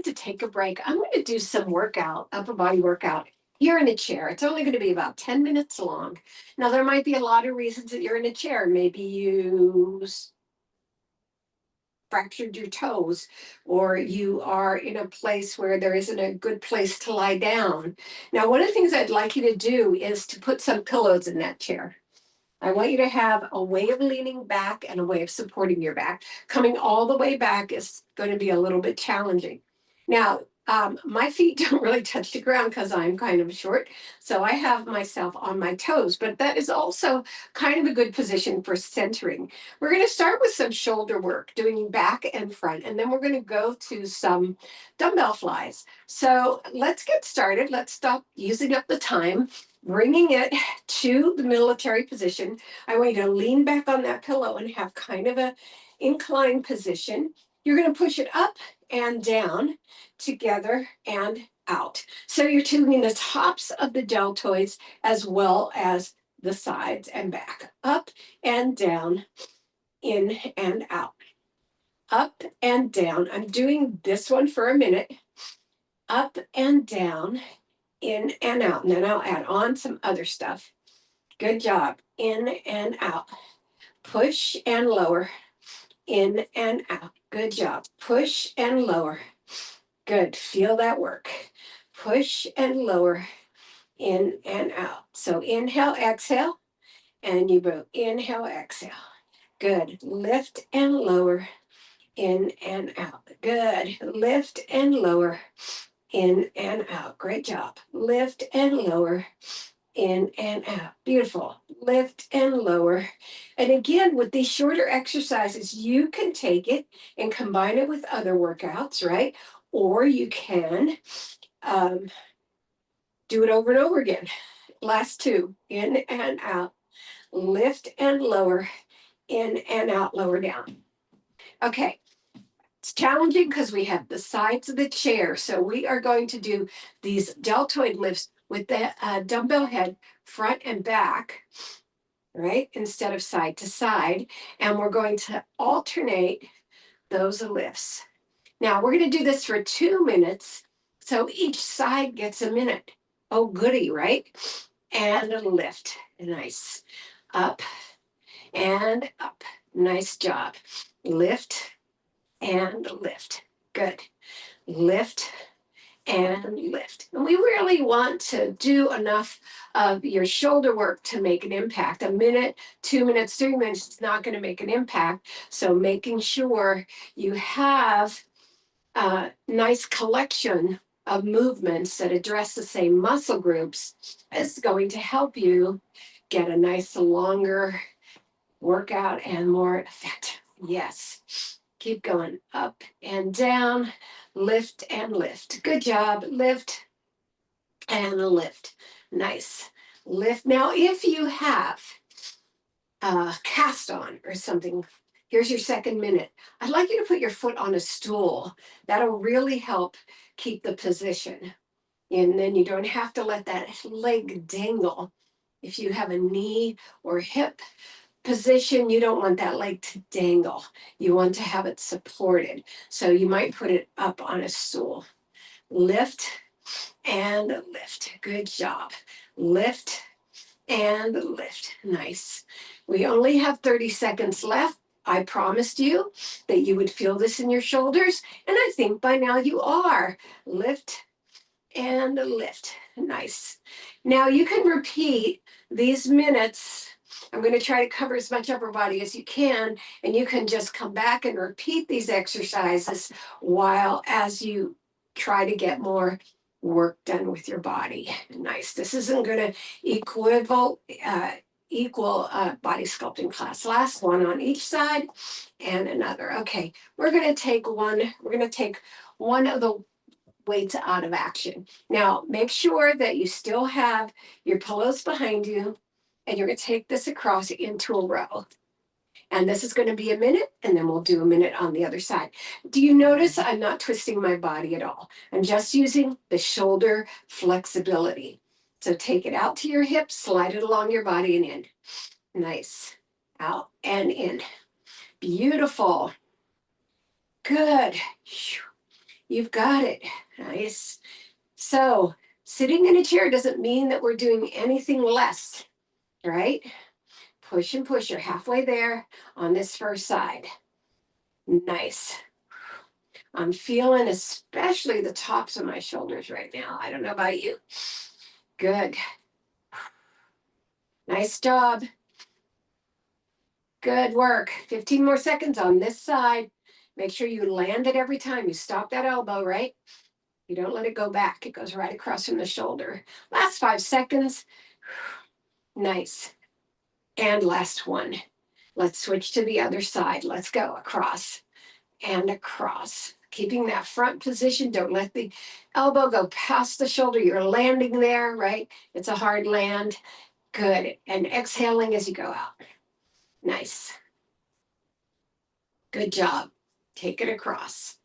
wanted to take a break. I'm going to do some workout, upper body workout here in a chair. It's only going to be about 10 minutes long. Now, there might be a lot of reasons that you're in a chair. Maybe you fractured your toes, or you are in a place where there isn't a good place to lie down. Now, one of the things I'd like you to do is to put some pillows in that chair. I want you to have a way of leaning back and a way of supporting your back. Coming all the way back is going to be a little bit challenging. Now, my feet don't really touch the ground because I'm kind of short. So I have myself on my toes, but that is also kind of a good position for centering. We're going to start with some shoulder work, doing back and front, and then we're going to go to some dumbbell flies. So let's get started. Let's stop using up the time, bringing it to the military position. I want you to lean back on that pillow and have kind of a inclined position. You're going to push it up and down, together and out. So you're doing the tops of the deltoids as well as the sides and back. Up and down, in and out. Up and down. I'm doing this one for a minute. Up and down, in and out. And then I'll add on some other stuff. Good job. In and out. Push and lower. In and out. Good job. Push and lower. Good. Feel that work. Push and lower. In and out. So inhale, exhale. And you go inhale, exhale. Good. Lift and lower. In and out. Good. Lift and lower. In and out. Great job. Lift and lower. In and out. Beautiful. Lift and lower. And again, with these shorter exercises, you can take it and combine it with other workouts, right? Or you can do it over and over again. Last two. In and out. Lift and lower. In and out. Lower down. Okay. It's challenging because we have the sides of the chair. So we are going to do these deltoid lifts with the dumbbell head front and back, right? Instead of side to side. And we're going to alternate those lifts. Now we're going to do this for 2 minutes. So each side gets a minute. Oh, goody, right? And a lift. Nice. Up and up. Nice job. Lift and lift. Good. Lift and lift. And we really want to do enough of your shoulder work to make an impact. A minute, 2 minutes, 3 minutes is not going to make an impact. So making sure you have a nice collection of movements that address the same muscle groups is going to help you get a nice longer workout and more effective. Yes. Keep going up and down, lift and lift. Good job. Lift and lift. Nice. Lift. Now, if you have a cast on or something, here's your 2nd minute. I'd like you to put your foot on a stool. That'll really help keep the position. And then you don't have to let that leg dangle. If you have a knee or hip position, you don't want that leg to dangle. You want to have it supported. So you might put it up on a stool. Lift and lift. Good job. Lift and lift. Nice. We only have 30 seconds left. I promised you that you would feel this in your shoulders, and I think by now you are. Lift and lift. Nice. Now you can repeat these minutes. I'm going to try to cover as much upper body as you can, and you can just come back and repeat these exercises while as you try to get more work done with your body. Nice. This isn't going to equal body sculpting class. Last one on each side and another. Okay, we're going to take one of the weights out of action. Now, make sure that you still have your pillows behind you, and you're going to take this across into a row. And this is going to be a minute, and then we'll do a minute on the other side. Do you notice I'm not twisting my body at all? I'm just using the shoulder flexibility. So take it out to your hips, slide it along your body and in. Nice. Out and in. Beautiful. Good. You've got it. Nice. So sitting in a chair doesn't mean that we're doing anything less, right? Push and push. You're halfway there on this first side. Nice. I'm feeling especially the tops of my shoulders right now. I don't know about you. Good. Nice job. Good work. 15 more seconds on this side. Make sure you land it every time. You stop that elbow, right? You don't let it go back. It goes right across from the shoulder. Last 5 seconds. Nice. And last one. Let's switch to the other side. Let's go across and across. Keeping that front position. Don't let the elbow go past the shoulder. You're landing there, right? It's a hard land. Good. And exhaling as you go out. Nice. Good job. Take it across.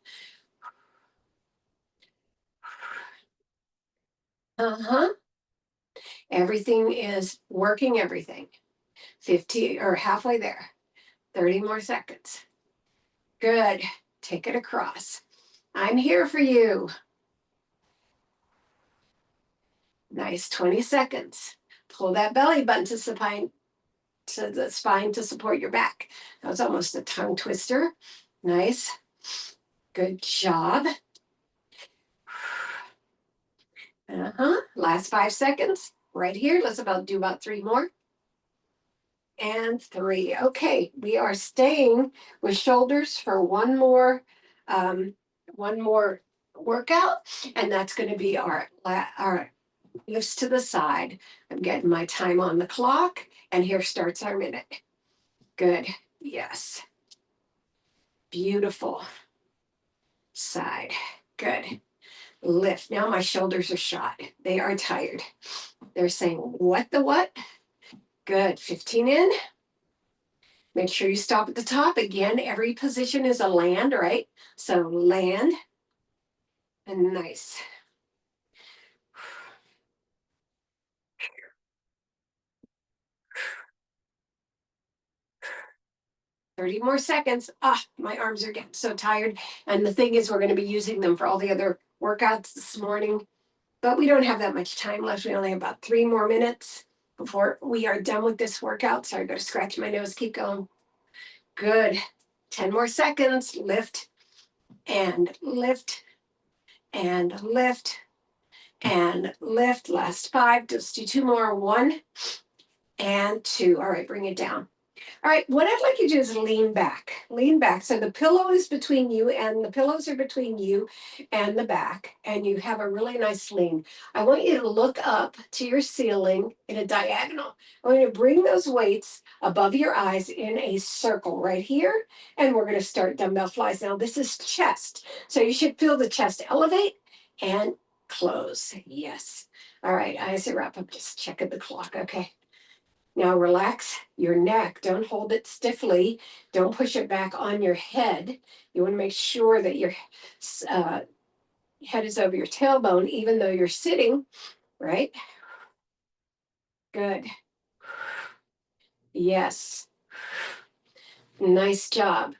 Uh-huh. Everything is working everything. 50 or halfway there. 30 more seconds. Good. Take it across. I'm here for you. Nice. 20 seconds. Pull that belly button to the spine to support your back. That was almost a tongue twister. Nice. Good job. Last 5 seconds. Right here. Let's do about 3 more. And 3. Okay, we are staying with shoulders for one more workout, and that's going to be our lifts to the side. I'm getting my time on the clock, and here starts our minute. Good. Yes. Beautiful. Side. Good. Lift. Now my shoulders are shot. They are tired. They're saying, what the what? Good. 15 in. Make sure you stop at the top. Again, every position is a land, right? So land and nice. Thirty more seconds. My arms are getting so tired. And the thing is, we're going to be using them for all the other workouts this morning. But we don't have that much time left. We only have about 3 more minutes before we are done with this workout. Sorry, I got to scratch my nose. Keep going. Good. 10 more seconds. Lift and lift and lift and lift. Last 5. Just do 2 more. 1 and 2. All right, bring it down. All right, what I'd like you to do is lean back. Lean back. So the pillow is between you, and the pillows are between you and the back, and you have a really nice lean. I want you to look up to your ceiling in a diagonal. I'm going to bring those weights above your eyes in a circle right here, and we're going to start dumbbell flies. Now, this is chest, so you should feel the chest elevate and close. Yes. All right, eyes are up. I'm just checking the clock. Okay. Now relax your neck. Don't hold it stiffly. Don't push it back on your head. You want to make sure that your head is over your tailbone, even though you're sitting, right? Good. Yes. Nice job.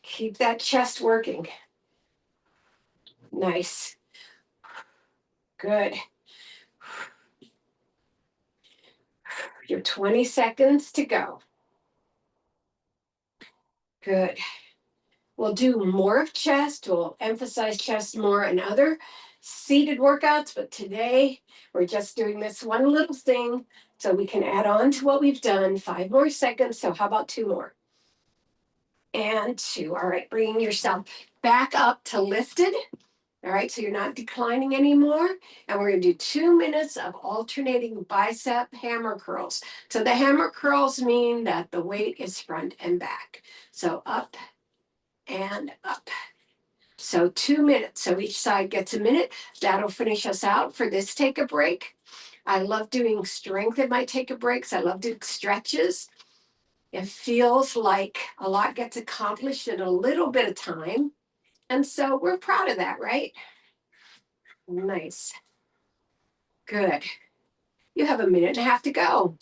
Keep that chest working. Nice. Good. Your 20 seconds to go. Good. We'll do more of chest. We'll emphasize chest more in other seated workouts, but today we're just doing this one little thing so we can add on to what we've done. 5 more seconds. So how about 2 more? And 2. All right, bringing yourself back up to lifted. All right, so you're not declining anymore. And we're going to do 2 minutes of alternating bicep hammer curls. So the hammer curls mean that the weight is front and back. So up and up. So 2 minutes. So each side gets a minute. That'll finish us out for this take a break. I love doing strength in my take a breaks. I love doing stretches. It feels like a lot gets accomplished in a little bit of time. And so we're proud of that, right? Nice. Good. You have a minute and a half to go.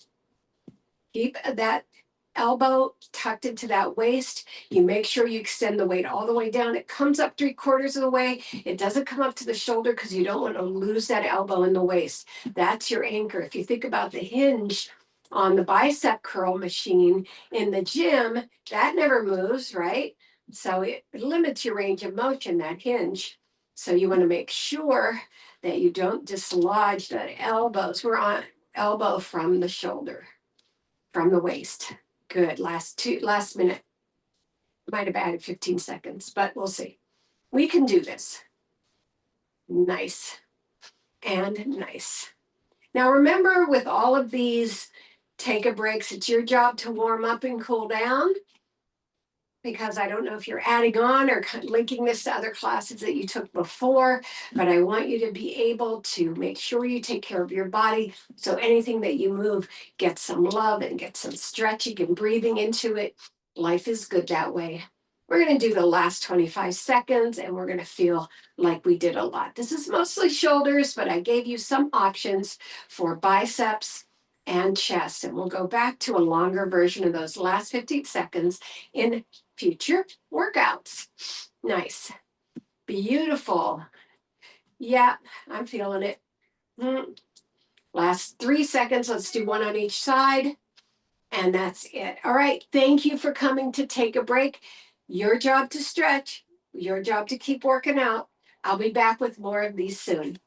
Keep that elbow tucked into that waist. You make sure you extend the weight all the way down. It comes up 3/4 of the way. It doesn't come up to the shoulder because you don't want to lose that elbow in the waist. That's your anchor. If you think about the hinge on the bicep curl machine in the gym, that never moves, right? So it limits your range of motion, that hinge. So you want to make sure that you don't dislodge that elbows. We're on elbow from the shoulder, from the waist. Good. Last minute. Might have added 15 seconds, but we'll see. We can do this. Nice and nice. Now remember, with all of these take a breaks, it's your job to warm up and cool down, because I don't know if you're adding on or linking this to other classes that you took before, but I want you to be able to make sure you take care of your body. So anything that you move gets some love and gets some stretching and breathing into it. Life is good that way. We're going to do the last 25 seconds and we're going to feel like we did a lot. This is mostly shoulders, but I gave you some options for biceps and chest. And we'll go back to a longer version of those last 15 seconds in future workouts. Nice. Beautiful. Yeah, I'm feeling it. Last 3 seconds. Let's do one on each side. And that's it. All right. Thank you for coming to take a break. Your job to stretch, your job to keep working out. I'll be back with more of these soon.